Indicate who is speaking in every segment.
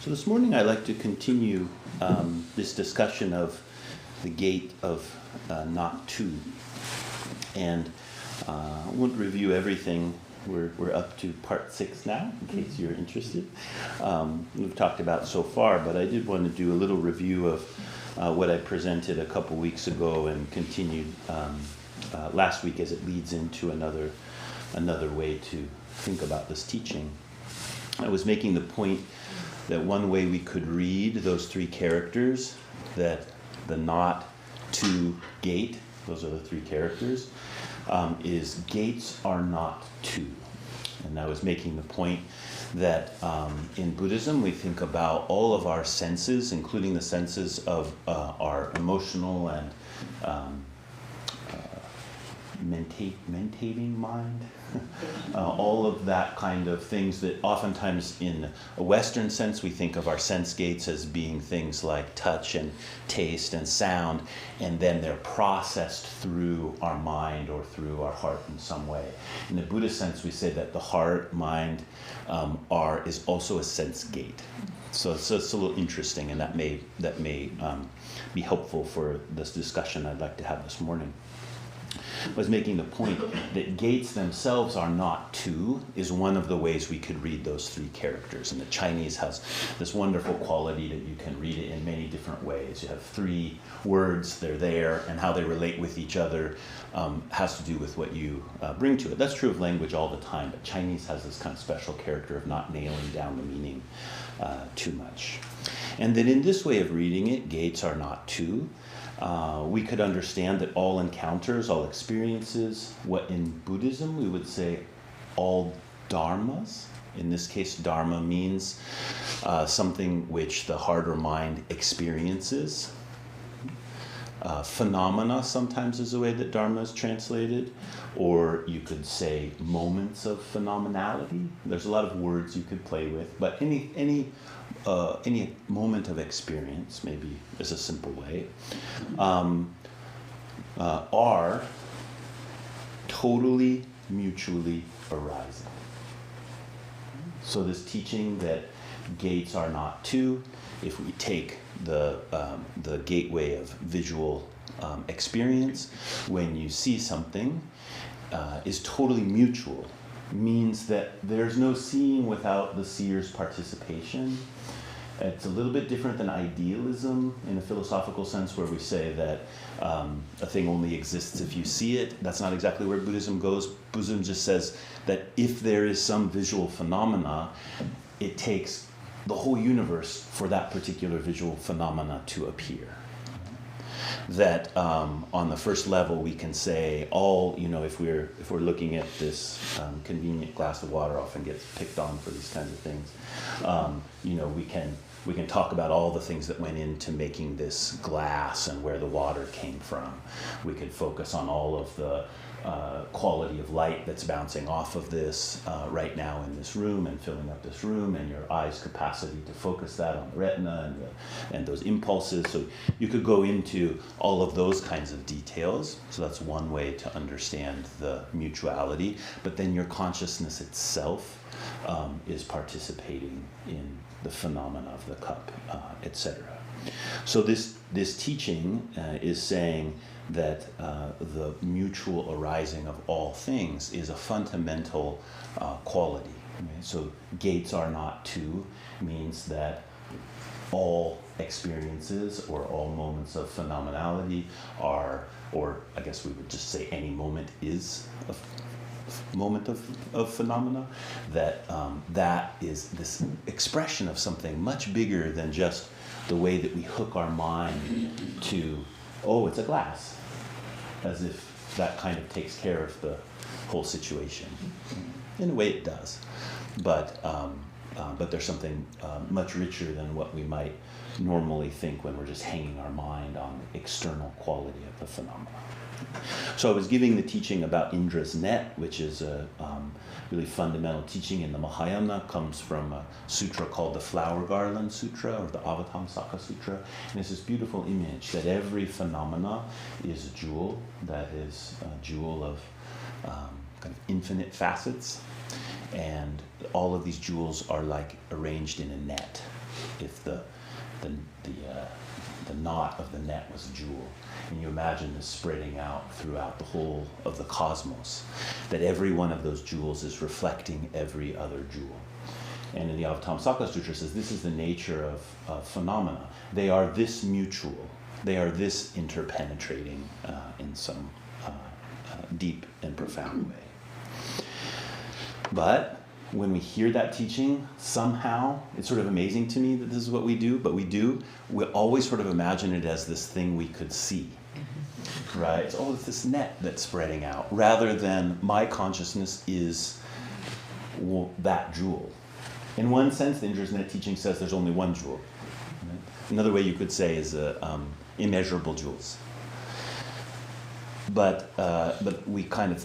Speaker 1: So this morning I'd like to continue this discussion of the gate of not two. And I won't review everything. We're up to part 6 now, in case you're interested. We've talked about so far, but I did want to do a little review of what I presented a couple weeks ago and continued last week as it leads into another way to think about this teaching. I was making the point that one way we could read those 3 characters, that the not to gate, those are the 3 characters, is gates are not two. And I was making the point that in Buddhism we think about all of our senses, including the senses of our emotional and mentating mind, all of that kind of things that oftentimes in a Western sense we think of our sense gates as being things like touch and taste and sound, and then they're processed through our mind or through our heart in some way. In the Buddhist sense we say that the heart, mind is also a sense gate. So it's a little interesting, and that may be helpful for this discussion I'd like to have this morning. I was making the point that gates themselves are not two is one of the ways we could read those 3 characters. And the Chinese has this wonderful quality that you can read it in many different ways. You have 3 words, they're there, and how they relate with each other has to do with what you bring to it. That's true of language all the time, but Chinese has this kind of special character of not nailing down the meaning too much. And that in this way of reading it, gates are not two. We could understand that all encounters, all experiences, what in Buddhism we would say all dharmas. In this case, dharma means something which the heart or mind experiences. Phenomena sometimes is the way that dharma is translated, or you could say moments of phenomenality. There's a lot of words you could play with, but any moment of experience, maybe is a simple way, are totally mutually arising. So this teaching that gates are not two, if we take the gateway of visual experience, when you see something, is totally mutual. Means that there's no seeing without the seer's participation. It's a little bit different than idealism in a philosophical sense, where we say that a thing only exists if you see it. That's not exactly where Buddhism goes. Buddhism just says that if there is some visual phenomena, it takes the whole universe for that particular visual phenomena to appear. That on the first level we can say if we're looking at this convenient glass of water, often gets picked on for these kinds of things, we can talk about all the things that went into making this glass and where the water came from. We could focus on all of the quality of light that's bouncing off of this right now in this room and filling up this room, and your eye's capacity to focus that on the retina and those impulses. So you could go into all of those kinds of details. So that's one way to understand the mutuality. But then your consciousness itself is participating in the phenomena of the cup, etc. So this teaching is saying that the mutual arising of all things is a fundamental quality. Okay? So gates are not two means that all experiences or all moments of phenomenality are, or I guess we would just say any moment is a moment of phenomena, that is this expression of something much bigger than just the way that we hook our mind to, oh, it's a glass, as if that kind of takes care of the whole situation. In a way it does, but there's something much richer than what we might normally think when we're just hanging our mind on the external quality of the phenomena. So I was giving the teaching about Indra's net, which is a really fundamental teaching in the Mahayana. Comes from a sutra called the Flower Garland Sutra, or the Avatamsaka Sutra. And it's this beautiful image that every phenomena is a jewel, that is a jewel of kind of infinite facets. And all of these jewels are like arranged in a net. if the knot of the net was a jewel, and you imagine this spreading out throughout the whole of the cosmos, that every one of those jewels is reflecting every other jewel. And in the Avatamsaka Sutra says this is the nature of phenomena. They are this mutual. They are this interpenetrating in some deep and profound way. But when we hear that teaching, somehow, it's sort of amazing to me that this is what we do, but we always sort of imagine it as this thing we could see, right? It's this net that's spreading out, rather than my consciousness is that jewel. In one sense, the Indra's Net teaching says there's only one jewel. Right? Another way you could say is immeasurable jewels. But we kind of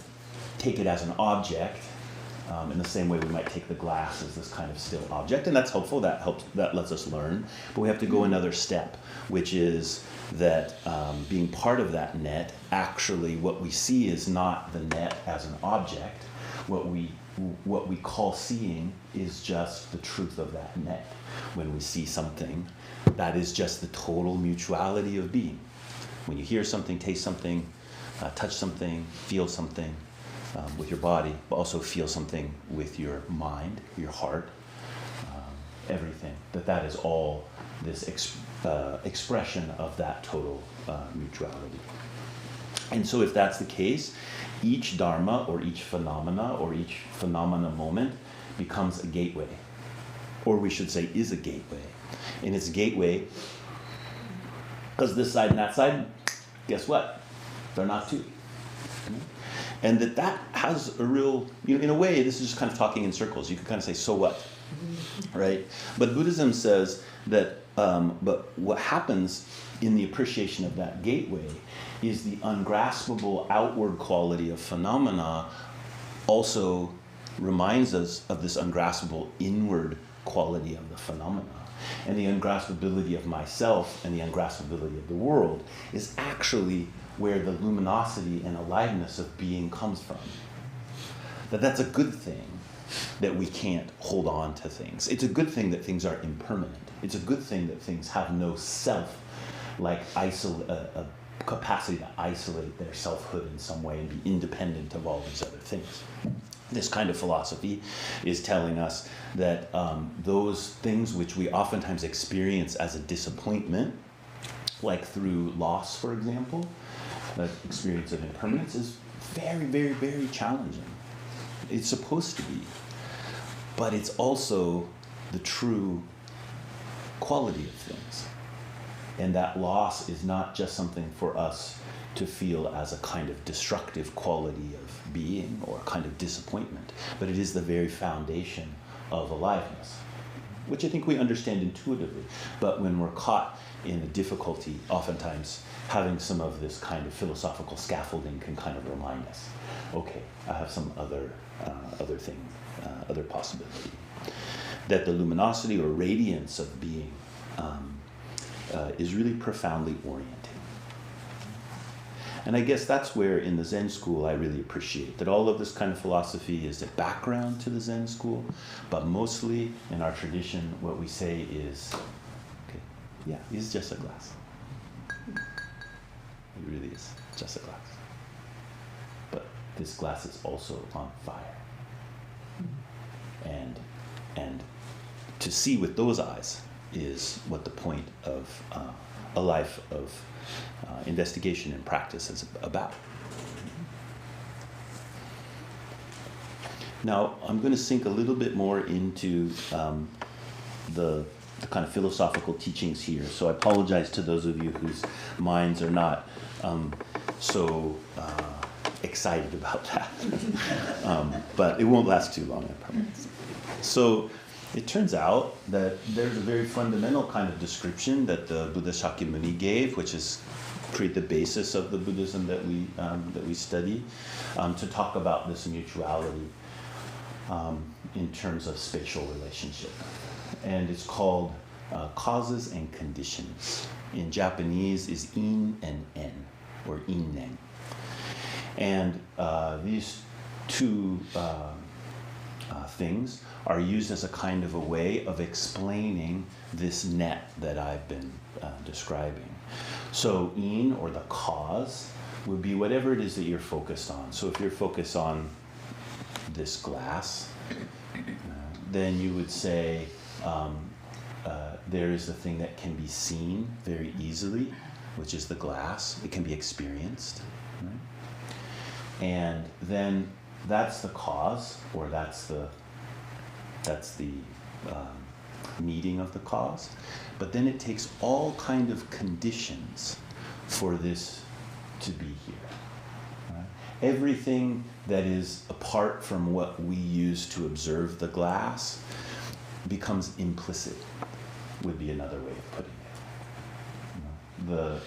Speaker 1: take it as an object, in the same way we might take the glass as this kind of still object, and that's helpful. That lets us learn. But we have to go another step, which is that being part of that net, actually, what we see is not the net as an object. What we call seeing is just the truth of that net. When we see something, that is just the total mutuality of being. When you hear something, taste something, touch something, feel something with your body, but also feel something with your mind, your heart, everything, that is all this expression of that total mutuality. And so if that's the case, each dharma or each phenomena or each phenomena moment becomes a gateway, or we should say is a gateway. And it's a gateway because this side and that side, guess what? They're not two. And that has a real, in a way, this is just kind of talking in circles. You could kind of say, so what? Right? But Buddhism says that, but what happens in the appreciation of that gateway is the ungraspable outward quality of phenomena also reminds us of this ungraspable inward quality of the phenomena. And the ungraspability of myself and the ungraspability of the world is actually where the luminosity and aliveness of being comes from. That's a good thing that we can't hold on to things. It's a good thing that things are impermanent. It's a good thing that things have no self, like a capacity to isolate their selfhood in some way and be independent of all these other things. This kind of philosophy is telling us that those things which we oftentimes experience as a disappointment, like through loss, for example, the experience of impermanence is very, very, very challenging. It's supposed to be, but it's also the true quality of things. And that loss is not just something for us to feel as a kind of destructive quality of being or a kind of disappointment, but it is the very foundation of aliveness, which I think we understand intuitively. But when we're caught in a difficulty, oftentimes having some of this kind of philosophical scaffolding can kind of remind us, okay, I have some other thing, other possibility. That the luminosity or radiance of being is really profoundly orienting. And I guess that's where in the Zen school I really appreciate that all of this kind of philosophy is a background to the Zen school, but mostly in our tradition what we say is, okay, yeah, it's just a glass. It really is just a glass. But this glass is also on fire. And to see with those eyes is what the point of a life of investigation and practice is about. Now, I'm going to sink a little bit more into the kind of philosophical teachings here. So I apologize to those of you whose minds are not so excited about that. But it won't last too long, I promise. So it turns out that there's a very fundamental kind of description that the Buddha Shakyamuni gave, which is create the basis of the Buddhism that we study, to talk about this mutuality in terms of spatial relationship. And it's called causes and conditions. In Japanese is in and en, or innen. And these two things are used as a kind of a way of explaining this net that I've been describing. So in, or the cause, would be whatever it is that you're focused on. So if you're focused on this glass, then you would say there is the thing that can be seen very easily, which is the glass. It can be experienced. Right? And then that's the cause, or that's the meeting of the cause. But then it takes all kind of conditions for this to be here. Right? Everything that is apart from what we use to observe the glass becomes implicit, would be another way of putting it.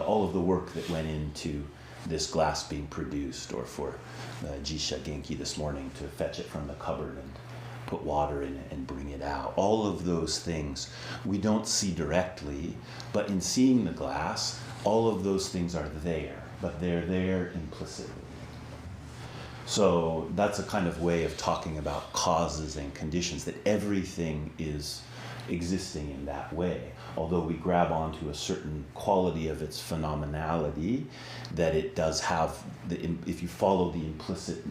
Speaker 1: All of the work that went into this glass being produced, or for Jisha Genki this morning to fetch it from the cupboard and put water in it and bring it out. All of those things we don't see directly, but in seeing the glass, all of those things are there, but they're there implicitly. So that's a kind of way of talking about causes and conditions, that everything is existing in that way. Although we grab onto a certain quality of its phenomenality, that it does have, if you follow the implicit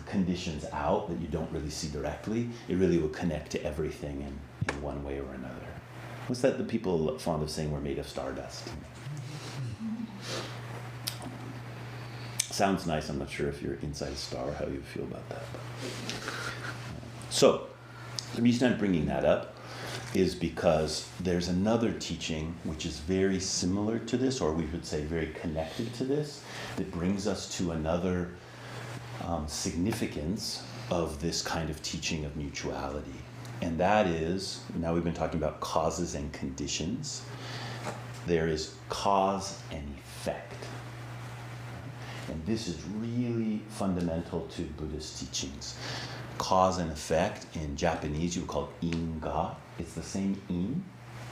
Speaker 1: conditions out that you don't really see directly, it really will connect to everything in one way or another. What's that the people fond of saying, we're made of stardust? Sounds nice. I'm not sure if you're inside a star, how you feel about that. So, the reason I'm bringing that up is because there's another teaching which is very similar to this, or we would say very connected to this, that brings us to another significance of this kind of teaching of mutuality. And that is, now we've been talking about causes and conditions. There is cause and effect. And this is really fundamental to Buddhist teachings. Cause and effect, in Japanese you would call it in-ga. It's the same in,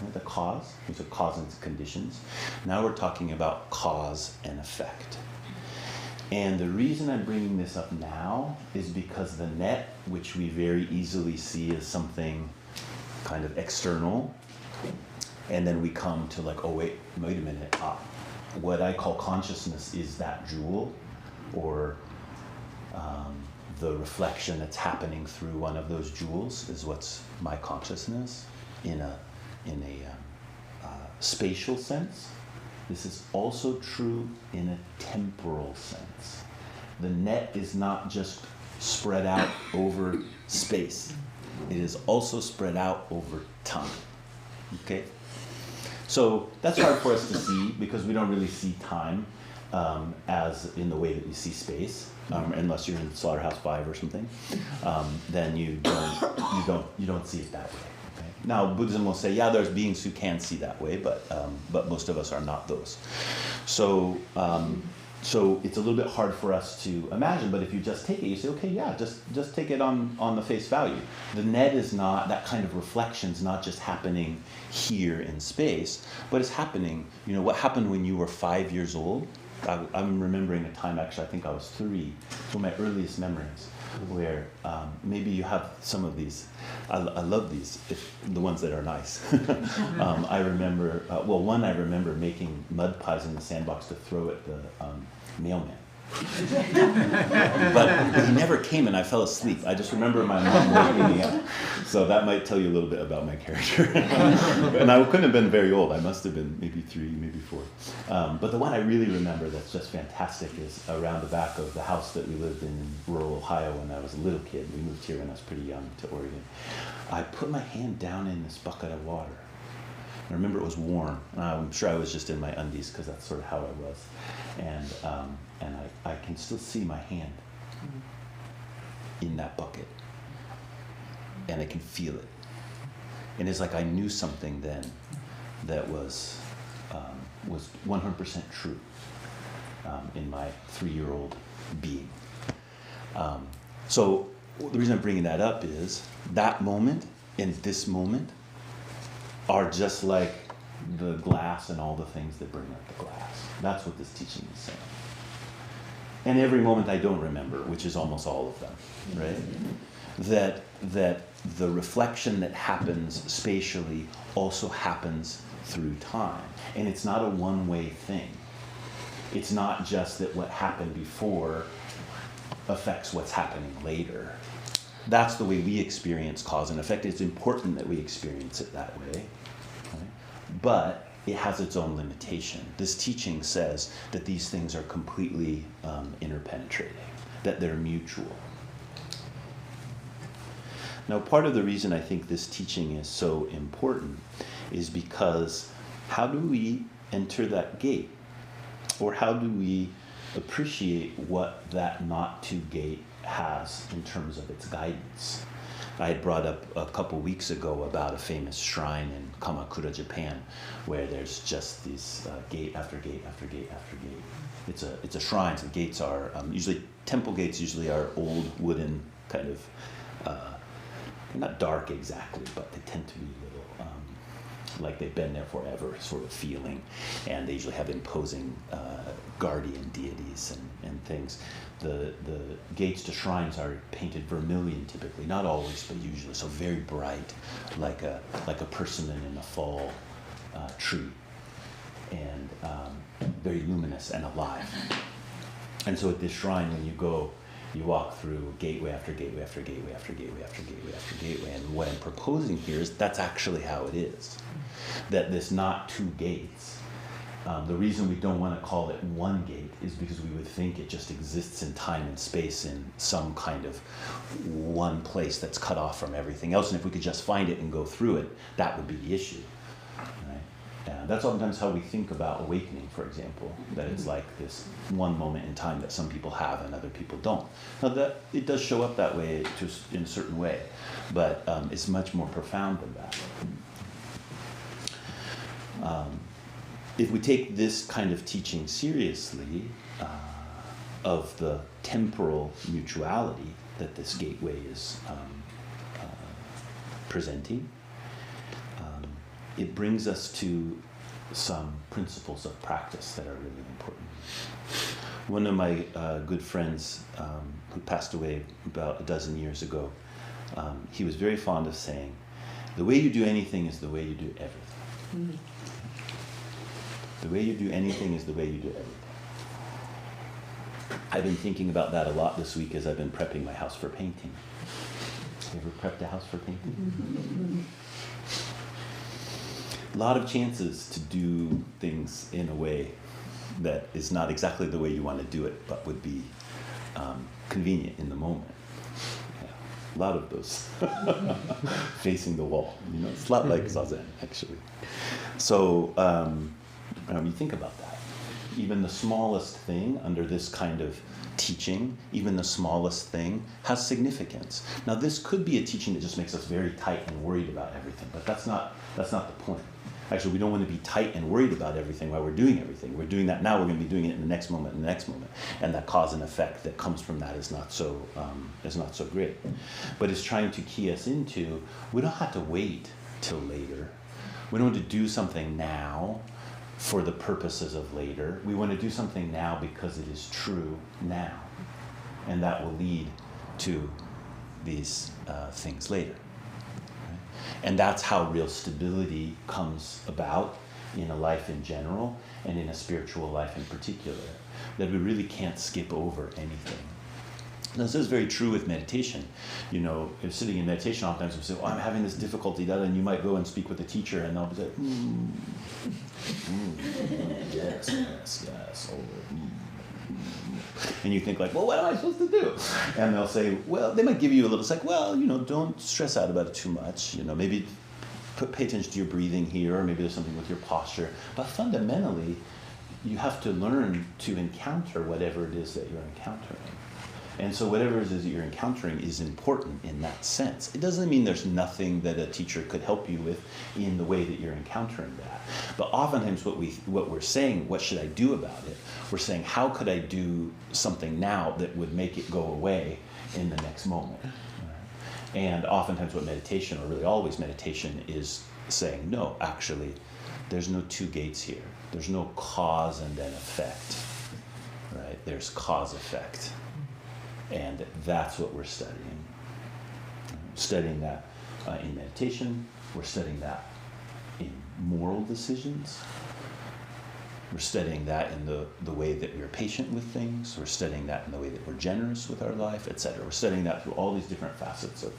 Speaker 1: right? The cause, which are cause and conditions. Now we're talking about cause and effect. And the reason I'm bringing this up now is because the net, which we very easily see as something kind of external, and then we come to like, oh wait a minute, what I call consciousness is that jewel, or the reflection that's happening through one of those jewels is what's my consciousness in a spatial sense. This is also true in a temporal sense. The net is not just spread out over space. It is also spread out over time. Okay? So that's hard for us to see because we don't really see time as in the way that we see space, unless you're in Slaughterhouse 5 or something. Then you don't see it that way. Okay? Now Buddhism will say, yeah, there's beings who can see that way, but most of us are not those. So it's a little bit hard for us to imagine, but if you just take it, you say, okay, yeah, just take it on the face value. The net is not, that kind of reflection's not just happening here in space, but it's happening, what happened when you were 5 years old? I'm remembering a time, actually, I think I was 3, one of my earliest memories, where maybe you have some of these. I love these, the ones that are nice. I remember, one I remember making mud pies in the sandbox to throw at the mailman. but he never came and I fell asleep. I just remember my mom waking me up. So that might tell you a little bit about my character. And I couldn't have been very old. I must have been maybe 3, maybe 4. But the one I really remember that's just fantastic is around the back of the house that we lived in rural Ohio when I was a little kid. We moved here when I was pretty young to Oregon. I put my hand down in this bucket of water. I remember it was warm. I'm sure I was just in my undies because that's sort of how I was. And I can still see my hand in that bucket. And I can feel it. And it's like I knew something then that was 100% true in my 3-year-old being. So the reason I'm bringing that up is that moment and this moment are just like the glass and all the things that bring up the glass. That's what this teaching is saying. and every moment I don't remember, which is almost all of them, right? That the reflection that happens spatially also happens through time. And it's not a one-way thing. It's not just that what happened before affects what's happening later. That's the way we experience cause and effect. It's important that we experience it that way, right? But it has its own limitation. This teaching says that these things are completely interpenetrating, that they're mutual. Now, part of the reason I think this teaching is so important is because how do we enter that gate? Or how do we appreciate what that not-to gate has in terms of its guidance? I had brought up a couple weeks ago about a famous shrine in Kamakura, Japan, where there's just these gate after gate after gate after gate. It's a shrine, so the gates are, usually, temple gates usually are old wooden kind of, not dark exactly, but they tend to be little, like they've been there forever sort of feeling, and they usually have imposing guardian deities and things. The gates to shrines are painted vermilion typically, not always, but usually, so very bright, like a persimmon in a fall tree, and very luminous and alive. And so at this shrine, when you go, you walk through gateway after gateway after gateway after gateway after gateway after gateway. And what I'm proposing here is that's actually how it is. That this not two gates, the reason we don't want to call it one gate is because we would think it just exists in time and space in some kind of one place that's cut off from everything else. And if we could just find it and go through it, that would be the issue. That's oftentimes how we think about awakening, for example, that it's like this one moment in time that some people have and other people don't. Now, that it does show up that way in a certain way, but it's much more profound than that. If we take this kind of teaching seriously, of the temporal mutuality that this gateway is presenting, it brings us to some principles of practice that are really important. One of my good friends who passed away about 12 years ago, he was very fond of saying, the way you do anything is the way you do everything. Mm-hmm. The way you do anything is the way you do everything. I've been thinking about that a lot this week as I've been prepping my house for painting. You ever prepped a house for painting? Mm-hmm. A lot of chances to do things in a way that is not exactly the way you want to do it, but would be convenient in the moment. Yeah. A lot of those facing the wall. It's a lot like zazen, actually. So you think about that. Even the smallest thing under this kind of teaching, even the smallest thing, has significance. Now, this could be a teaching that just makes us very tight and worried about everything, but that's not the point. Actually, we don't want to be tight and worried about everything while we're doing everything. We're doing that now, we're going to be doing it in the next moment and the next moment. And that cause and effect that comes from that is not so great. But it's trying to key us into, we don't have to wait till later. We don't want to do something now for the purposes of later. We want to do something now because it is true now. And that will lead to these things later. And that's how real stability comes about in a life in general and in a spiritual life in particular, that we really can't skip over anything. Now, this is very true with meditation. If sitting in meditation, oftentimes we say, I'm having this difficulty, and you might go and speak with a teacher, and they'll be like, yes, and you think like, what am I supposed to do? And they'll say, they might give you a little, it's like, don't stress out about it too much. Maybe pay attention to your breathing here, or maybe there's something with your posture. But fundamentally, you have to learn to encounter whatever it is that you're encountering. And so whatever it is that you're encountering is important in that sense. It doesn't mean there's nothing that a teacher could help you with in the way that you're encountering that. But oftentimes what we're saying, what should I do about it? We're saying, how could I do something now that would make it go away in the next moment? And oftentimes what meditation, or really always meditation, is saying, no, actually, there's no two gates here. There's no cause and then effect. Right? there's cause-effect. And that's what we're studying. Studying that in meditation. We're studying that in moral decisions. We're studying that in the way that we're patient with things. We're studying that in the way that we're generous with our life, etc. We're studying that through all these different facets of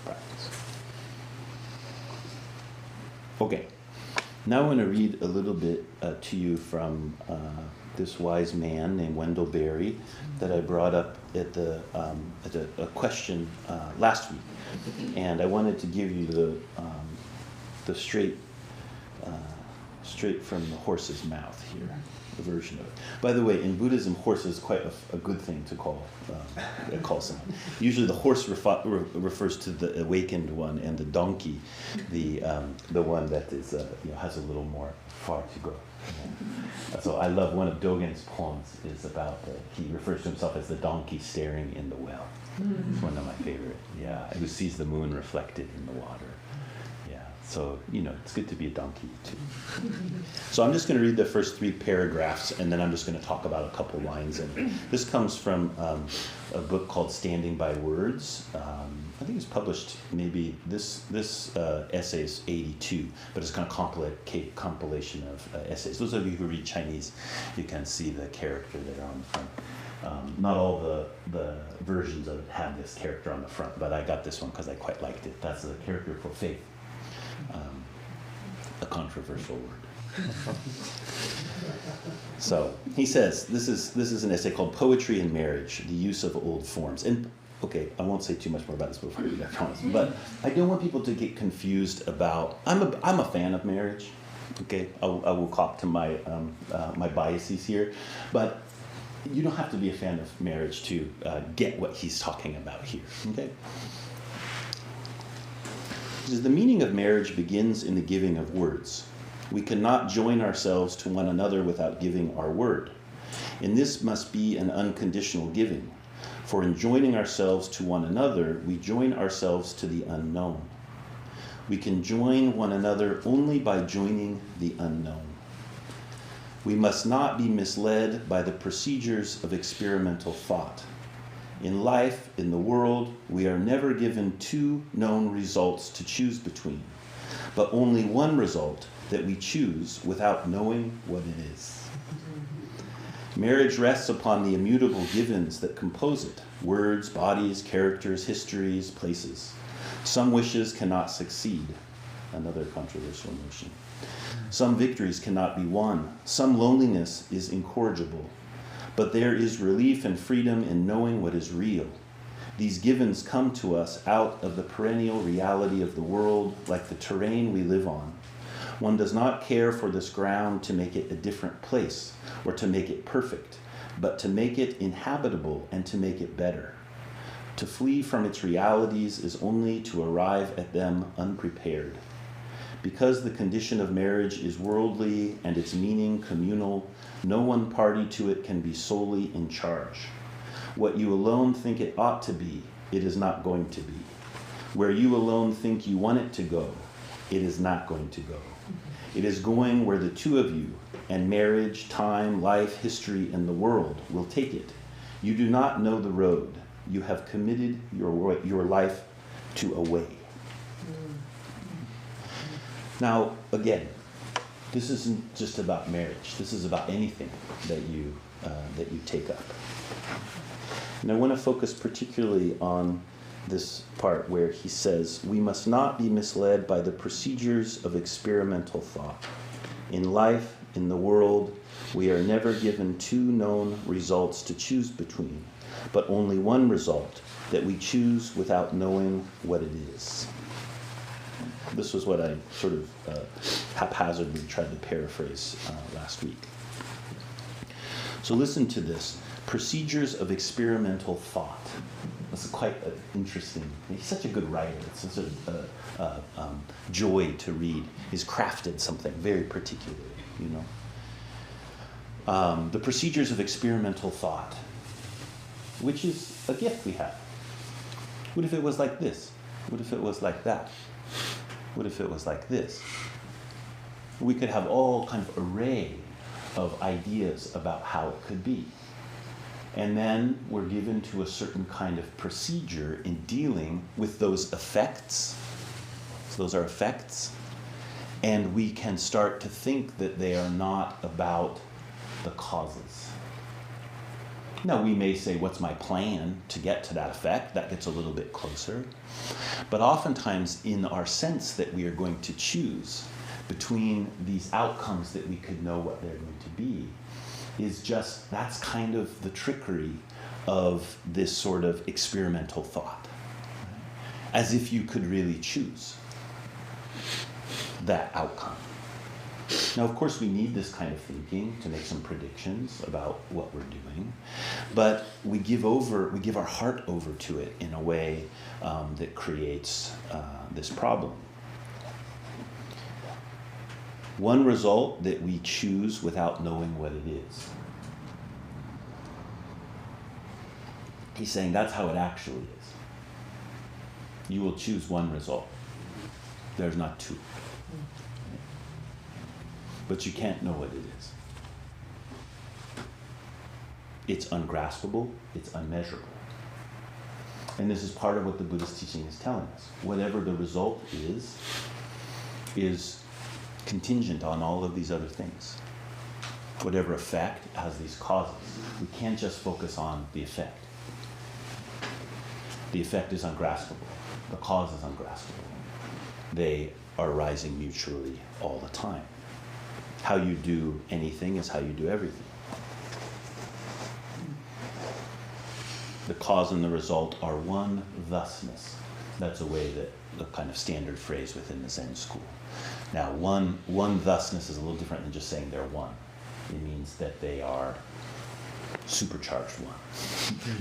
Speaker 1: practice. Okay, now I want to read a little bit to you from this wise man named Wendell Berry that I brought up at a question last week, and I wanted to give you the straight from the horse's mouth here, the version of it. By the way, in Buddhism, horse is quite a good thing to call someone. Usually the horse refers to the awakened one, and the donkey, the one that is has a little more far to go. Yeah. So I love one of Dogen's poems is about he refers to himself as the donkey staring in the well. It's one of my favorite. Yeah, who sees the moon reflected in the water. So, it's good to be a donkey, too. So I'm just going to read the first 3 paragraphs, and then I'm just going to talk about a couple lines. And this comes from a book called Standing by Words. I think it's published maybe, this essay is 82, but it's kind of compilation of essays. Those of you who read Chinese, you can see the character there on the front. Not all the versions of it have this character on the front, but I got this one because I quite liked it. That's the character for faith. A controversial word. So he says, this is an essay called Poetry and Marriage, the Use of Old Forms. And okay, I won't say too much more about this before I read, I promise. But I don't want people to get confused about, I'm a fan of marriage. Okay, I will cop to my my biases here. But you don't have to be a fan of marriage to get what he's talking about here. Okay? He says, the meaning of marriage begins in the giving of words. We cannot join ourselves to one another without giving our word. And this must be an unconditional giving. For in joining ourselves to one another, we join ourselves to the unknown. We can join one another only by joining the unknown. We must not be misled by the procedures of experimental thought. In life, in the world, we are never given 2 known results to choose between, but only one result that we choose without knowing what it is. Marriage rests upon the immutable givens that compose it: words, bodies, characters, histories, places. Some wishes cannot succeed, another controversial notion. Some victories cannot be won. Some loneliness is incorrigible. But there is relief and freedom in knowing what is real. These givens come to us out of the perennial reality of the world, like the terrain we live on. One does not care for this ground to make it a different place or to make it perfect, but to make it inhabitable and to make it better. To flee from its realities is only to arrive at them unprepared. Because the condition of marriage is worldly and its meaning communal, no one party to it can be solely in charge. What you alone think it ought to be, it is not going to be. Where you alone think you want it to go, it is not going to go. It is going where the 2 of you, and marriage, time, life, history, and the world will take it. You do not know the road. You have committed your life to a way. Now, again, this isn't just about marriage. This is about anything that you take up. And I want to focus particularly on this part where he says, we must not be misled by the procedures of experimental thought. In life, in the world, we are never given 2 known results to choose between, but only one result that we choose without knowing what it is. This was what I sort of haphazardly tried to paraphrase last week. So listen to this. Procedures of experimental thought. That's quite interesting. He's such a good writer. It's such a joy to read. He's crafted something very particular, the procedures of experimental thought, which is a gift we have. What if it was like this? What if it was like that? What if it was like this? We could have all kind of array of ideas about how it could be. And then we're given to a certain kind of procedure in dealing with those effects. So those are effects. And we can start to think that they are not about the causes. Now, we may say, what's my plan to get to that effect? That gets a little bit closer. But oftentimes, in our sense that we are going to choose between these outcomes that we could know what they're going to be, is just, that's kind of the trickery of this sort of experimental thought. As if you could really choose that outcome. Now, of course, we need this kind of thinking to make some predictions about what we're doing, but we give our heart over to it in a way that creates this problem. One result that we choose without knowing what it is. He's saying that's how it actually is. You will choose one result. There's not two. But you can't know what it is. It's ungraspable, it's unmeasurable. And this is part of what the Buddhist teaching is telling us. Whatever the result is contingent on all of these other things. Whatever effect has these causes. We can't just focus on the effect. The effect is ungraspable. The cause is ungraspable. They are arising mutually all the time. How you do anything is how you do everything. The cause and the result are one thusness. That's a way that the kind of standard phrase within the Zen school. Now, one thusness is a little different than just saying they're one. It means that they are supercharged one.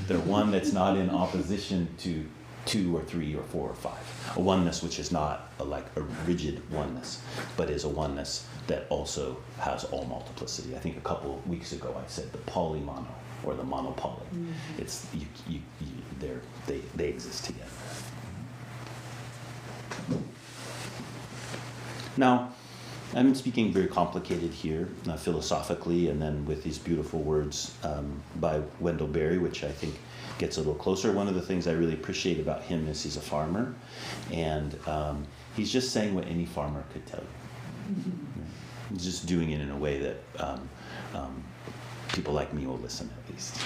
Speaker 1: They're one that's not in opposition to 2 or 3 or 4 or 5. A oneness which is not like a rigid oneness, but is a oneness that also has all multiplicity. I think a couple weeks ago I said the polymono or the monopoly. Mm-hmm. It's they exist together. Now, I'm speaking very complicated here, philosophically, and then with these beautiful words by Wendell Berry, which I think gets a little closer. One of the things I really appreciate about him is he's a farmer, and he's just saying what any farmer could tell you. Mm-hmm. He's just doing it in a way that people like me will listen, at least.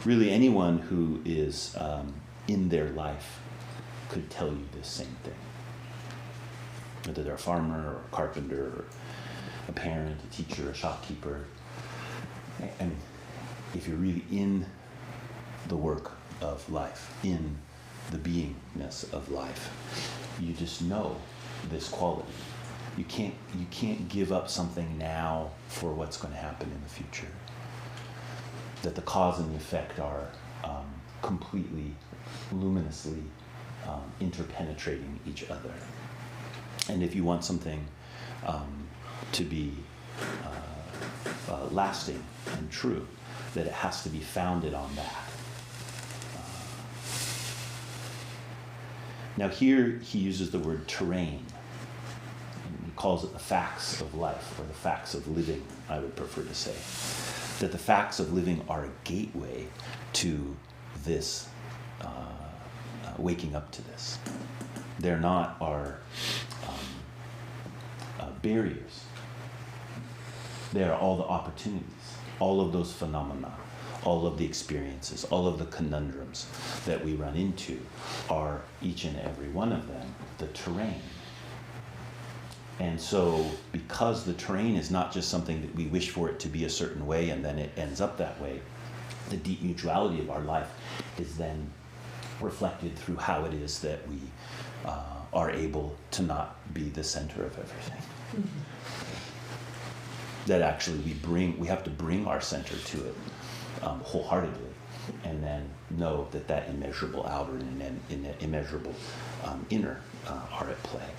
Speaker 1: Really, anyone who is in their life could tell you this same thing. Whether they're a farmer or a carpenter or a parent, a teacher, a shopkeeper. And if you're really in the work of life, in the beingness of life, you just know this quality. You can't give up something now for what's going to happen in the future. That the cause and the effect are completely, luminously interpenetrating each other. And if you want something to be lasting and true, that it has to be founded on that. Now here he uses the word terrain. He calls it the facts of life, or the facts of living, I would prefer to say. That the facts of living are a gateway to this, waking up to this. They're not our barriers. They are all the opportunities, all of those phenomena, all of the experiences, all of the conundrums that we run into are, each and every one of them, the terrain. And so, because the terrain is not just something that we wish for it to be a certain way and then it ends up that way, the deep mutuality of our life is then reflected through how it is that we are able to not be the center of everything. Mm-hmm. That actually we have to bring our center to it wholeheartedly, and then know that immeasurable outer and immeasurable inner are at play.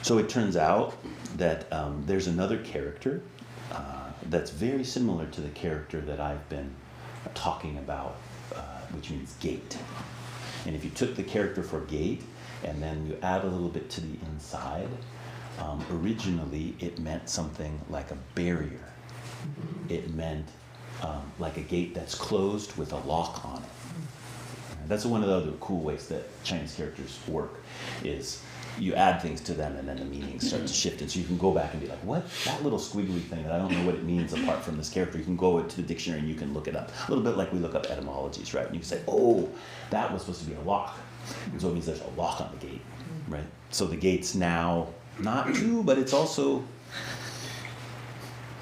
Speaker 1: So it turns out that there's another character that's very similar to the character that I've been talking about, which means gate. And if you took the character for gate and then you add a little bit to the inside, originally it meant something like a barrier. It meant like a gate that's closed with a lock on it. That's one of the other cool ways that Chinese characters work, is you add things to them and then the meanings start to shift. And so you can go back and be like, what? That little squiggly thing, I don't know what it means apart from this character. You can go to the dictionary and you can look it up. A little bit like we look up etymologies, right? And you can say, oh, that was supposed to be a lock. And so it means there's a lock on the gate, right? So the gate's now not two, but it's also,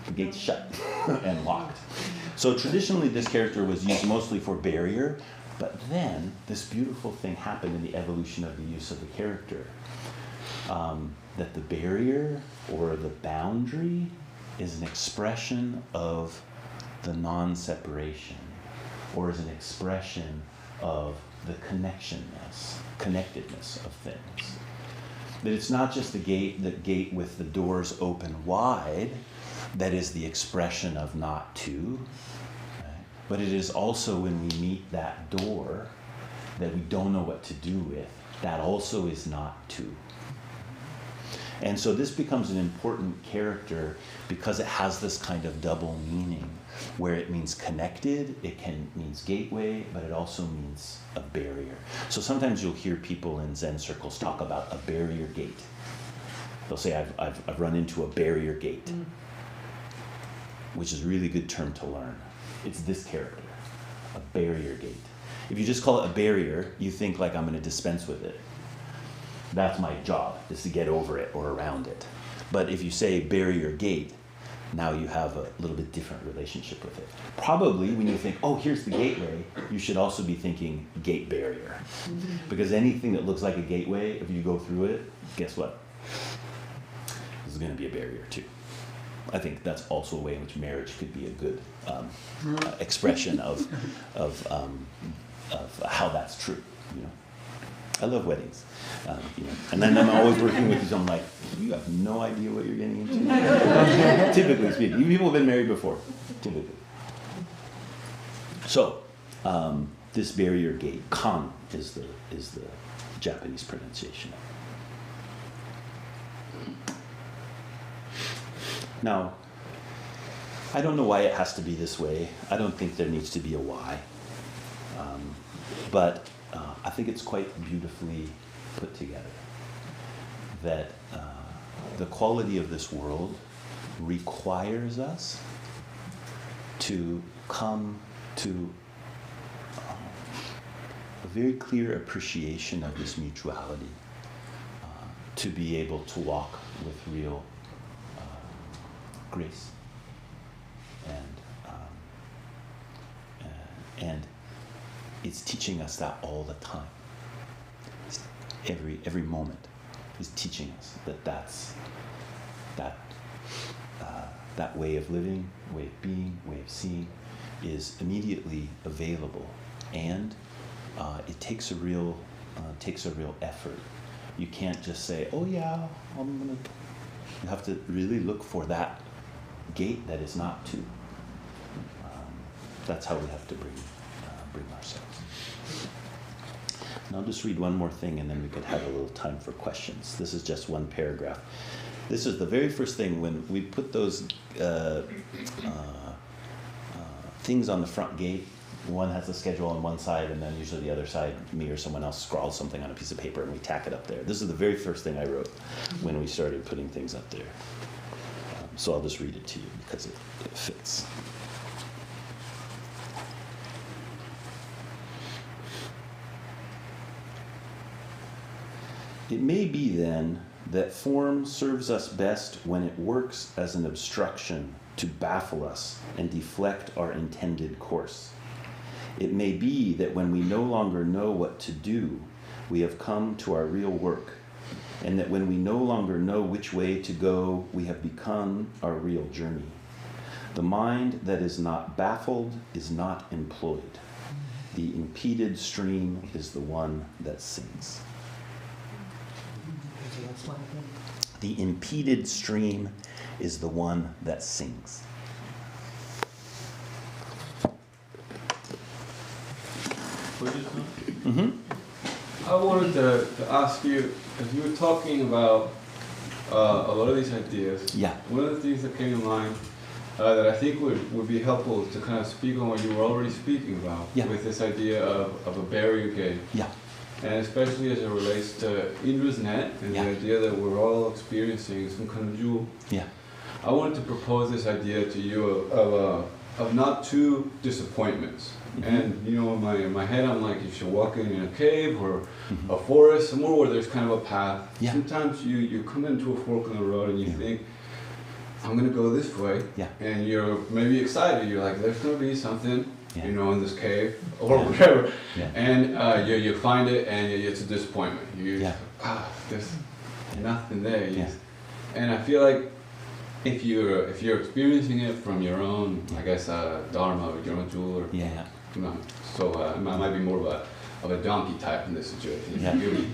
Speaker 1: the gate's shut and locked. So traditionally this character was used mostly for barrier, but then this beautiful thing happened in the evolution of the use of the character. That the barrier or the boundary is an expression of the non-separation, or is an expression of the connectedness of things. That it's not just the gate with the doors open wide that is the expression of not two, right? But it is also when we meet that door that we don't know what to do with, that also is not two. And so this becomes an important character because it has this kind of double meaning, where it means connected, means gateway, but it also means a barrier. So sometimes you'll hear people in Zen circles talk about a barrier gate. They'll say, I've run into a barrier gate, which is a really good term to learn. It's this character, a barrier gate. If you just call it a barrier, you think like I'm going to dispense with it. That's my job, is to get over it or around it. But if you say barrier gate, now you have a little bit different relationship with it. Probably when you think, oh, here's the gateway, you should also be thinking gate barrier. Because anything that looks like a gateway, if you go through it, guess what? This is going to be a barrier too. I think that's also a way in which marriage could be a good expression of how that's true. You know, I love weddings. You know, and then I'm always working with you, so I'm like, you have no idea what you're getting into. Typically speaking, you people have been married before, typically. So, this barrier gate, kan is the Japanese pronunciation. Now, I don't know why it has to be this way. I don't think there needs to be a why, but I think it's quite beautifully put together, that the quality of this world requires us to come to a very clear appreciation of this mutuality, to be able to walk with real grace and it's teaching us that all the time. Every moment is teaching us that way of living, way of being, way of seeing is immediately available, and it takes a real effort. You can't just say, "Oh yeah, I'm gonna." You have to really look for that gate that is not two. That's how we have to bring ourselves. And I'll just read one more thing, and then we could have a little time for questions. This is just one paragraph. This is the very first thing when we put those things on the front gate. One has a schedule on one side, and then usually the other side, me or someone else scrawls something on a piece of paper, and we tack it up there. This is the very first thing I wrote when we started putting things up there. So I'll just read it to you because it fits. It may be then that form serves us best when it works as an obstruction to baffle us and deflect our intended course. It may be that when we no longer know what to do, we have come to our real work, and that when we no longer know which way to go, we have begun our real journey. The mind that is not baffled is not employed. The impeded stream is the one that sings. The impeded stream is the one that sings. Mm-hmm.
Speaker 2: I wanted to ask you, as you were talking about a lot of these ideas,
Speaker 1: yeah.
Speaker 2: one of the things that came to mind that I think would be helpful to kind of speak on what you were already speaking about
Speaker 1: Yeah.
Speaker 2: with this idea of a barrier gate.
Speaker 1: Yeah.
Speaker 2: And especially as it relates to Indra's net and
Speaker 1: Yeah.
Speaker 2: the idea that we're all experiencing some kind of jewel.
Speaker 1: Yeah.
Speaker 2: I wanted to propose this idea to you of not two disappointments.
Speaker 1: Mm-hmm.
Speaker 2: And you know, in my head, I'm like, you should walk in a cave or
Speaker 1: Mm-hmm.
Speaker 2: a forest, somewhere where there's kind of a path.
Speaker 1: Yeah.
Speaker 2: Sometimes you come into a fork in the road and you
Speaker 1: Yeah.
Speaker 2: think, I'm gonna go this way.
Speaker 1: Yeah.
Speaker 2: And you're maybe excited. You're like, there's gonna be something,
Speaker 1: Yeah.
Speaker 2: you know, in this cave or
Speaker 1: Yeah.
Speaker 2: whatever.
Speaker 1: Yeah.
Speaker 2: And you find it and it's a disappointment.
Speaker 1: Yeah.
Speaker 2: There's nothing there.
Speaker 1: Yeah.
Speaker 2: And I feel like if you're experiencing it from your own, I guess, dharma or your own jewel, or
Speaker 1: Yeah.
Speaker 2: you know, so I might be more of a donkey type in this situation. If
Speaker 1: Yeah.
Speaker 2: you give me.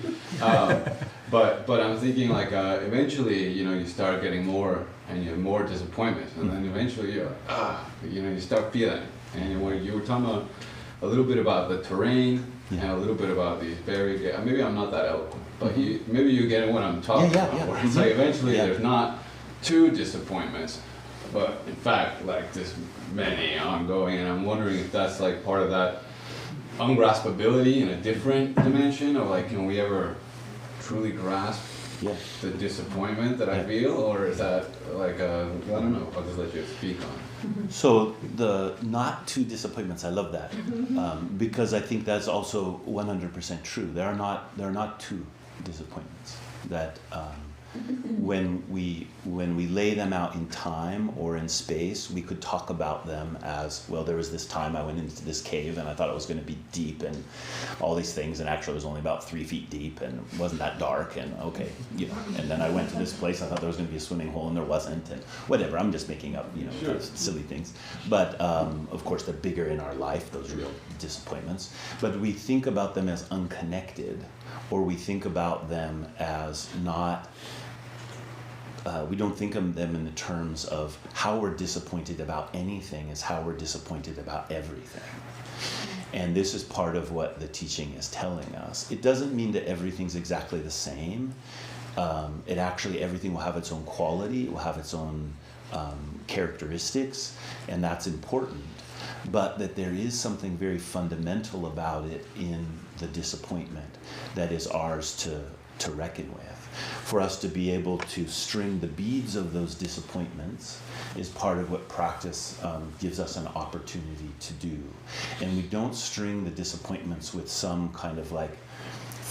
Speaker 2: But I'm thinking like eventually, you know, you start getting more and you have more disappointment, and then eventually you're like, you know, you start feeling it. And when you were talking about a little bit about the terrain
Speaker 1: Yeah.
Speaker 2: and a little bit about these barrier gates, maybe I'm not that eloquent, but maybe you get what I'm talking
Speaker 1: Yeah, yeah,
Speaker 2: about.
Speaker 1: yeah.
Speaker 2: Where it's like eventually
Speaker 1: Yeah.
Speaker 2: there's not two disappointments, but in fact like this many ongoing, and I'm wondering if that's like part of that ungraspability in a different dimension, or like can we ever truly grasp
Speaker 1: Yeah.
Speaker 2: the disappointment that I
Speaker 1: Yeah.
Speaker 2: feel, or is that like I don't know, I'll just let you speak on it.
Speaker 1: So the not two disappointments, I love that, because I think that's also 100% true. There are not two disappointments. That when we lay them out in time or in space, we could talk about them as, well, there was this time I went into this cave and I thought it was going to be deep and all these things, and actually it was only about 3 feet deep and it wasn't that dark, and okay, you know, and then I went to this place, I thought there was going to be a swimming hole and there wasn't, and whatever, I'm just making up, you know,
Speaker 2: Sure.
Speaker 1: silly things. But of course they're bigger in our life, those real disappointments. But we think about them as unconnected, or we think about them as not, we don't think of them in the terms of how we're disappointed about anything is how we're disappointed about everything. And this is part of what the teaching is telling us. It doesn't mean that everything's exactly the same. It actually, everything will have its own quality, it will have its own characteristics, and that's important. But that there is something very fundamental about it in the disappointment that is ours to reckon with. For us to be able to string the beads of those disappointments is part of what practice gives us an opportunity to do. And we don't string the disappointments with some kind of like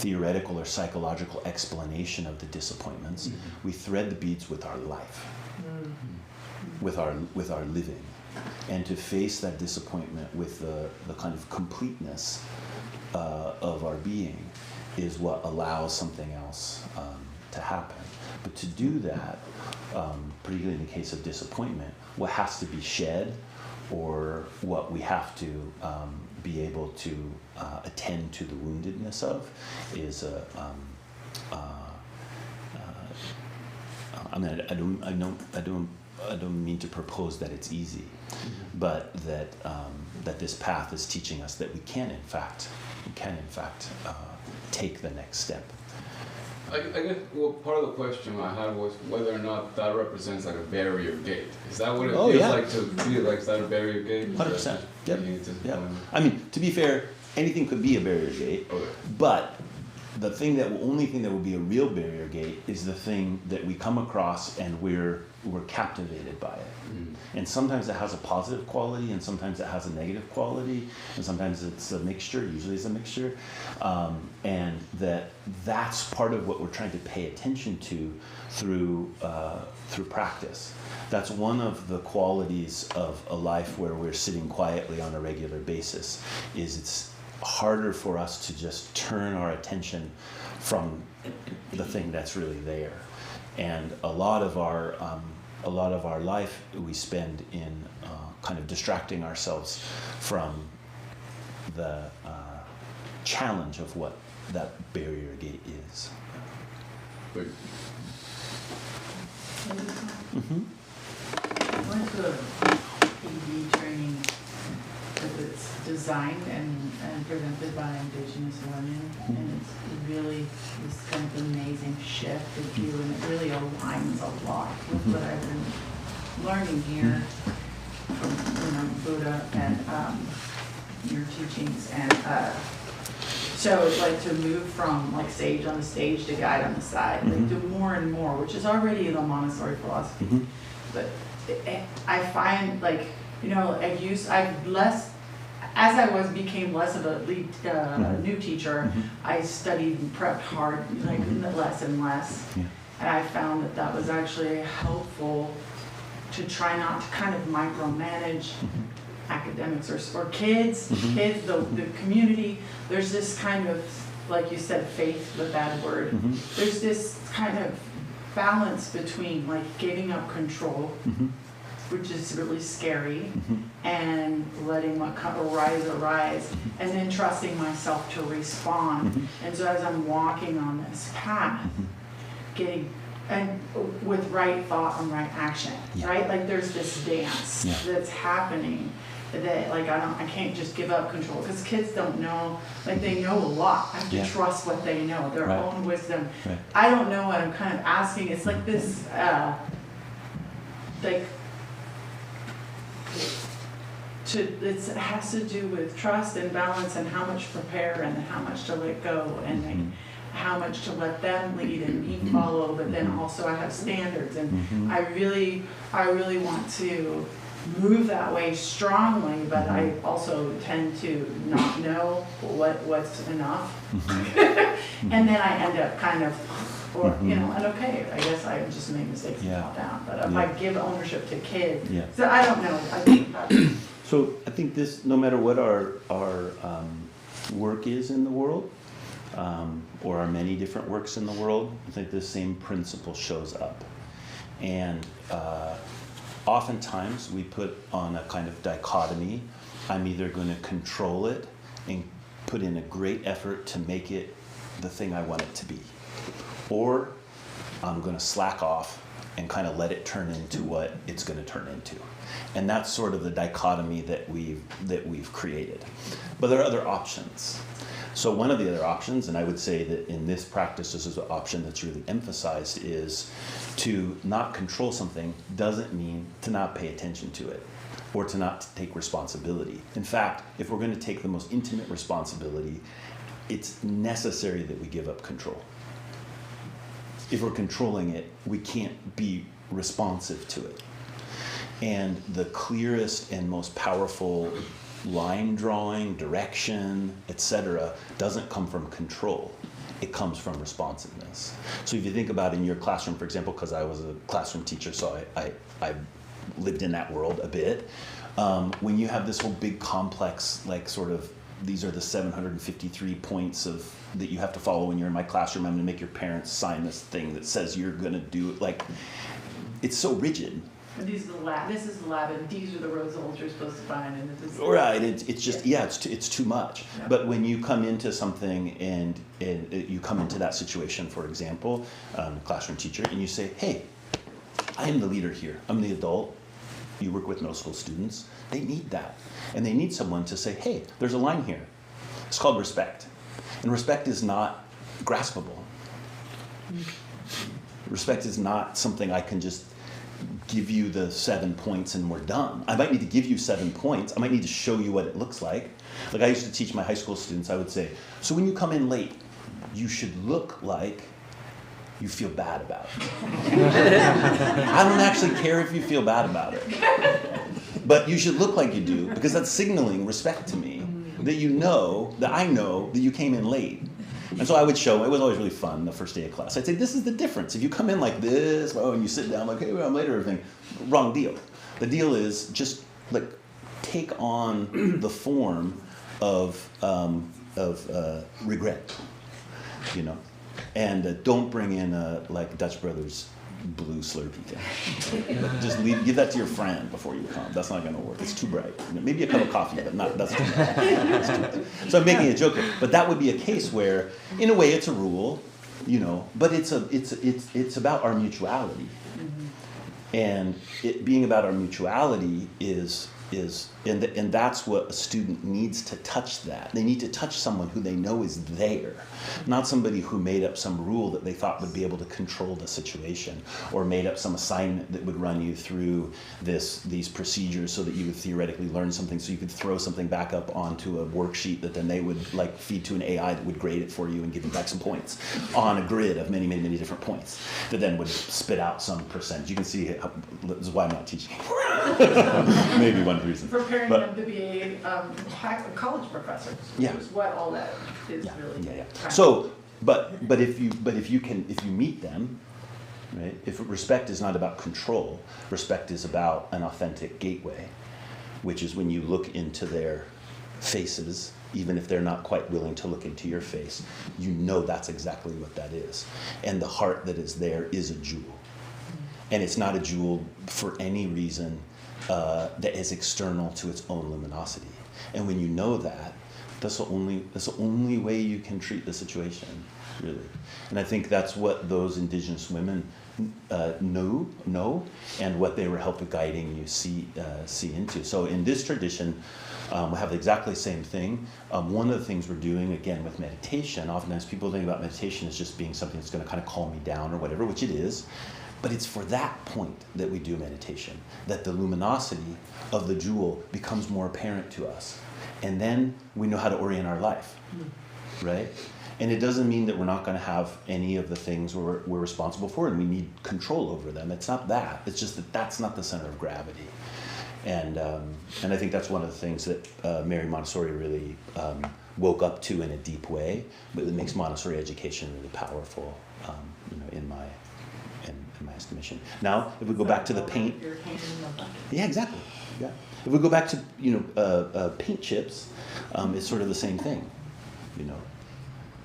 Speaker 1: theoretical or psychological explanation of the disappointments. We thread the beads with our life, with our living. And to face that disappointment with the kind of completeness of our being is what allows something else to happen. But to do that, particularly in the case of disappointment, what has to be shed, or what we have to be able to attend to the woundedness of, is I mean, I don't mean to propose that it's easy, but that this path is teaching us that we can in fact take the next step.
Speaker 2: I guess, well, part of the question I had was whether or not that represents like a barrier gate. Is that what it
Speaker 1: Oh,
Speaker 2: feels
Speaker 1: yeah.
Speaker 2: like to feel like, is that a barrier gate?
Speaker 1: 100%. Yep.
Speaker 2: Yep.
Speaker 1: Yeah. I mean, to be fair, anything could be a barrier gate,
Speaker 2: Okay.
Speaker 1: but the only thing that will be a real barrier gate is the thing that we come across and we're captivated by it. And sometimes it has a positive quality, and sometimes it has a negative quality, and sometimes it's a mixture. Usually it's a mixture, and that's part of what we're trying to pay attention to through practice. That's one of the qualities of a life where we're sitting quietly on a regular basis. Is it's harder for us to just turn our attention from the thing that's really there, and a lot of our life we spend in kind of distracting ourselves from the challenge of what that barrier gate is.
Speaker 2: But
Speaker 3: I went to a ED training that it's designed and presented by Indigenous women, and it's really this kind of amazing shift of view, and it really aligns a lot with what I've been learning here from Buddha and your teachings, and so like to move from like sage on the stage to guide on the side, like do more and more, which is already the Montessori philosophy. But I find like, I've became less of a lead new teacher, I studied and prepped hard, like less and less. And I found that was actually helpful to try not to kind of micromanage academics or kids, the community. There's this kind of, like you said, faith, the bad word. There's this kind of balance between like giving up control, which is really scary, and letting what arise, and then trusting myself to respond. And so as I'm walking on this path, and with right thought and right action, right? Like there's this dance that's happening that like I can't just give up control, because kids don't know, like they know a lot. I have to trust what they know, their own wisdom. I don't know what I'm kind of asking. It's like this, like, it has to do with trust and balance and how much to prepare and how much to let go and like how much to let them lead and me follow, but then also I have standards, and I really want to move that way strongly, but I also tend to not know what's enough. And then I end up kind of, and okay, I guess I just make mistakes and fall down. But if I give ownership to kids, so I don't know. I think
Speaker 1: so I think this, no matter what our work is in the world, or our many different works in the world, I think the same principle shows up. And oftentimes we put on a kind of dichotomy. I'm either going to control it and put in a great effort to make it the thing I want it to be, or I'm going to slack off and kind of let it turn into what it's going to turn into. And that's sort of the dichotomy that we've created. But there are other options. So one of the other options, and I would say that in this practice, this is an option that's really emphasized, is to not control something doesn't mean to not pay attention to it or to not take responsibility. In fact, if we're going to take the most intimate responsibility, it's necessary that we give up control. If we're controlling it, we can't be responsive to it. And the clearest and most powerful line drawing, direction, etc., doesn't come from control. It comes from responsiveness. So if you think about in your classroom, for example, because I was a classroom teacher, so I lived in that world a bit. When you have this whole big complex, like sort of, these are the 753 points that you have to follow when you're in my classroom. I'm going to make your parents sign this thing that says you're going to do it. Like, it's so rigid.
Speaker 3: And these are the lab. This is the lab, and these are the results you're supposed to find. And this is
Speaker 1: right. It's just it's too much. Yeah. But when you come into something and you come into that situation, for example, classroom teacher, and you say, "Hey, I am the leader here. I'm the adult. You work with middle school students. They need that, and they need someone to say, "Hey, there's a line here. It's called respect, and respect is not graspable. Respect is not something I can just give you the 7 points and we're done. I might need to give you 7 points. I might need to show you what it looks like. Like I used to teach my high school students, I would say, so when you come in late, you should look like you feel bad about it. I don't actually care if you feel bad about it. But you should look like you do, because that's signaling respect to me, that you know, that I know that you came in late. And so I would show, it was always really fun the first day of class. I'd say, this is the difference. If you come in like this, and you sit down like, hey, well, I'm later, everything, wrong deal. The deal is just like take on the form of regret, you know, and don't bring in like Dutch Brothers blue Slurpee thing. Just give that to your friend before you come. That's not going to work. It's too bright. Maybe a cup of coffee, but that's too much. That's too much. So I'm making a joke here, but that would be a case where, in a way, it's a rule, you know, but it's about our mutuality, and it being about our mutuality is and that's what a student needs to touch that. They need to touch someone who they know is there, not somebody who made up some rule that they thought would be able to control the situation, or made up some assignment that would run you through these procedures so that you would theoretically learn something, so you could throw something back up onto a worksheet that then they would like feed to an AI that would grade it for you and give you back some points on a grid of many, many, many different points that then would spit out some percentage. You can see this is why I'm not teaching. Maybe one reason.
Speaker 3: Preparing
Speaker 1: But-
Speaker 3: them to be college professors.
Speaker 1: Yeah.
Speaker 3: Is what all that is
Speaker 1: Yeah,
Speaker 3: really.
Speaker 1: yeah, yeah.
Speaker 3: trying
Speaker 1: So, but if you meet them, right? If respect is not about control, respect is about an authentic gateway, which is when you look into their faces, even if they're not quite willing to look into your face, you know that's exactly what that is, and the heart that is there is a jewel, and it's not a jewel for any reason that is external to its own luminosity. And when you know that, that's the only way you can treat the situation, really. And I think that's what those indigenous women know, and what they were helping guiding you see into. So in this tradition, we have exactly the same thing. One of the things we're doing, again, with meditation, oftentimes people think about meditation as just being something that's going to kind of calm me down or whatever, which it is. But it's for that point that we do meditation, that the luminosity of the jewel becomes more apparent to us. And then we know how to orient our life, right? And it doesn't mean that we're not going to have any of the things we're responsible for and we need control over them. It's not that. It's just that that's not the center of gravity. And I think that's one of the things that Mary Montessori really woke up to in a deep way, but it makes Montessori education really powerful, in my estimation. Now, if we go back to the paint,
Speaker 3: You're painting the bucket.
Speaker 1: yeah, exactly. Yeah. If we go back to paint chips, it's sort of the same thing.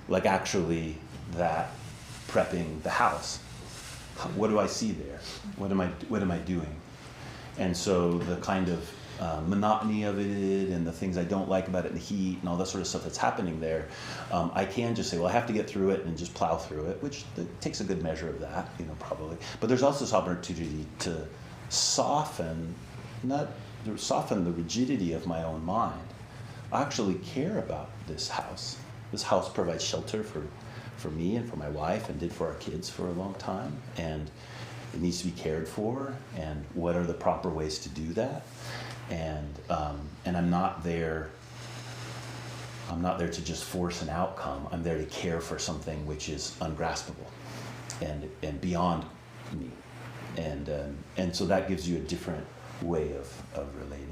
Speaker 1: Like actually that prepping the house. What do I see there? What am I doing? And so the kind of monotony of it and the things I don't like about it, the heat and all that sort of stuff that's happening there, I can just say, well, I have to get through it and just plow through it, which takes a good measure of that, probably. But there's also this opportunity to soften the rigidity of my own mind. I actually care about this house. This house provides shelter for me and for my wife, and did for our kids for a long time, and it needs to be cared for, and what are the proper ways to do that? And I'm not there to just force an outcome. I'm there to care for something which is ungraspable and beyond me. And so that gives you a different way of relating.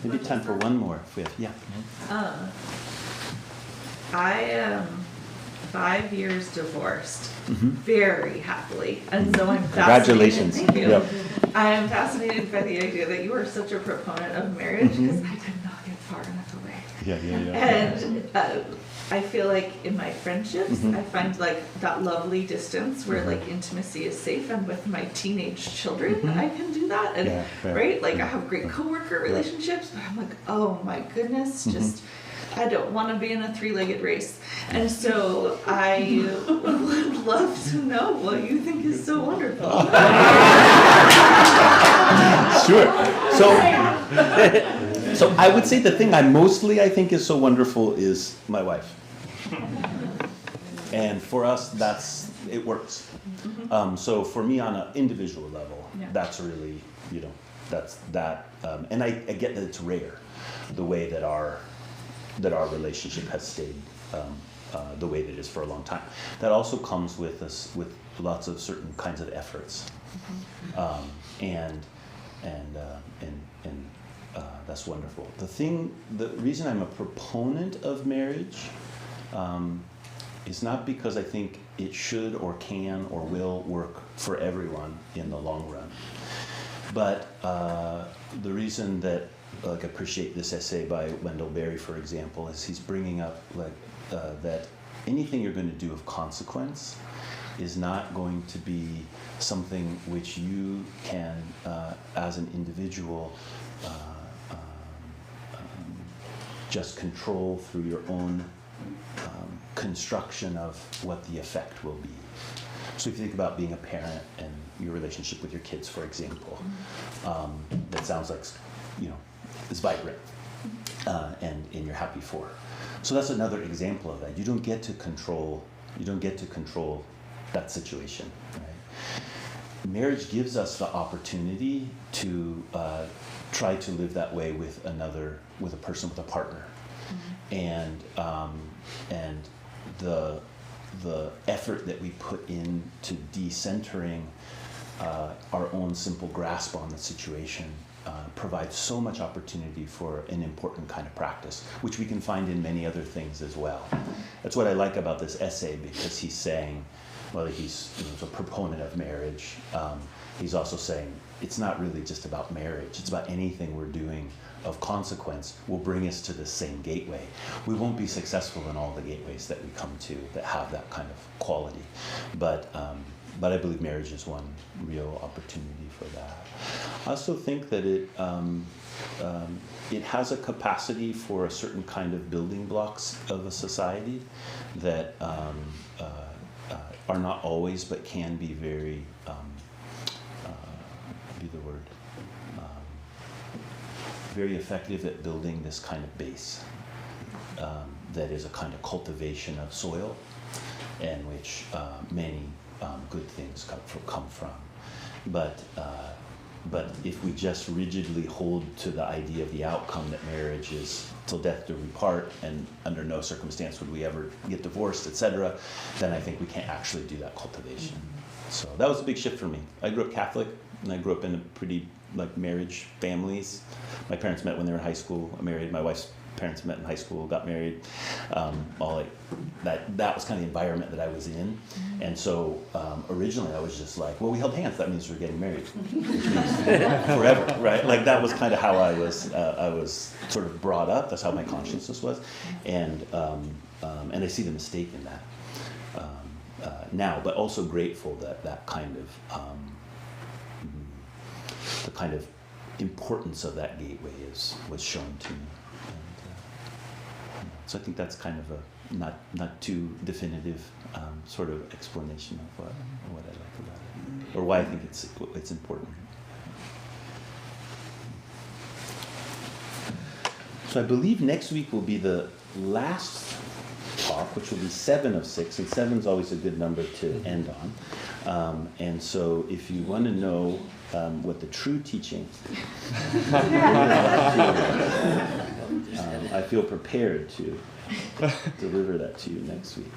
Speaker 1: Maybe time for one more. If we have, yeah.
Speaker 4: I am 5 years divorced, very happily, and so I'm fascinated.
Speaker 1: Congratulations.
Speaker 4: Thank you.
Speaker 1: Yep.
Speaker 4: I am fascinated by the idea that you are such a proponent of marriage, because I did not get far enough away.
Speaker 1: Yeah.
Speaker 4: And I feel like in my friendships, I find like that lovely distance where like intimacy is safe, and with my teenage children, I can do that. And
Speaker 1: Yeah, right.
Speaker 4: right, like I have great coworker relationships, but I'm like, oh my goodness, just I don't want to be in a three-legged race. And so I would love to know what you think is so wonderful.
Speaker 1: Sure. So I would say the thing I think is so wonderful is my wife. And for us, it works. So for me on an individual level, that's really, and I get that it's rare, the way that our relationship has stayed the way that it is for a long time. That also comes with lots of certain kinds of efforts, and that's wonderful. The reason I'm a proponent of marriage is not because I think it should or can or will work for everyone in the long run, but the reason that I appreciate this essay by Wendell Berry, for example, is he's bringing up that anything you're going to do of consequence is not going to be something which you can, as an individual, just control through your own construction of what the effect will be. So if you think about being a parent and your relationship with your kids, for example, that sounds like, is vibrant, and you're happy for her. So that's another example of that. You don't get to control that situation, right? Marriage gives us the opportunity to try to live that way with a person, with a partner, and the effort that we put into decentering our own simple grasp on the situation provides so much opportunity for an important kind of practice, which we can find in many other things as well. That's what I like about this essay, because he's saying, well, he's a proponent of marriage. He's also saying it's not really just about marriage. It's about anything we're doing of consequence will bring us to the same gateway. We won't be successful in all the gateways that we come to that have that kind of quality, but I believe marriage is one real opportunity for that. I also think that it has a capacity for a certain kind of building blocks of a society that are not always, but can be very, very effective at building this kind of base that is a kind of cultivation of soil, and which many good things come from. But if we just rigidly hold to the idea of the outcome that marriage is till death do we part, and under no circumstance would we ever get divorced, etc., then I think we can't actually do that cultivation. So that was a big shift for me. I grew up Catholic, and I grew up in a pretty marriage families. My parents met when they were in high school. I married. My wife's parents met in high school, got married. That was kind of the environment that I was in. And so originally I was just like, well, we held hands. That means we're getting married, which means forever, right? Like that was kind of how I was sort of brought up. That's how my consciousness was, and I see the mistake in that now, but also grateful that kind of the kind of importance of that gateway was shown to me. So I think that's kind of a not too definitive sort of explanation of what I like about it, or why I think it's important. So I believe next week will be the last talk, which will be 7 of 6, and 7 is always a good number to end on. And so if you want to know what the true teaching I feel prepared to deliver that to you next week.